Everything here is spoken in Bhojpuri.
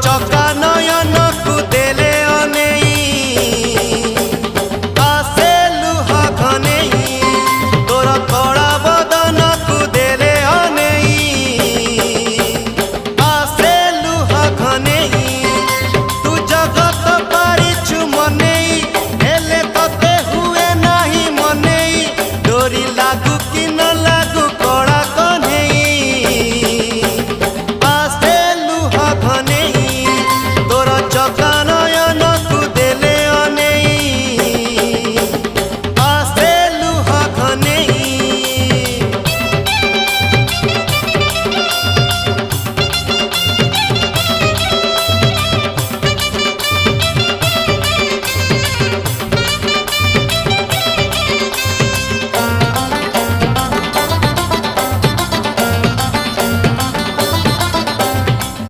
चका नयन को देले अनेई आसे लुहा घनेई तोर कड़ा बदन को देले अनेई आसे लुहा घनेई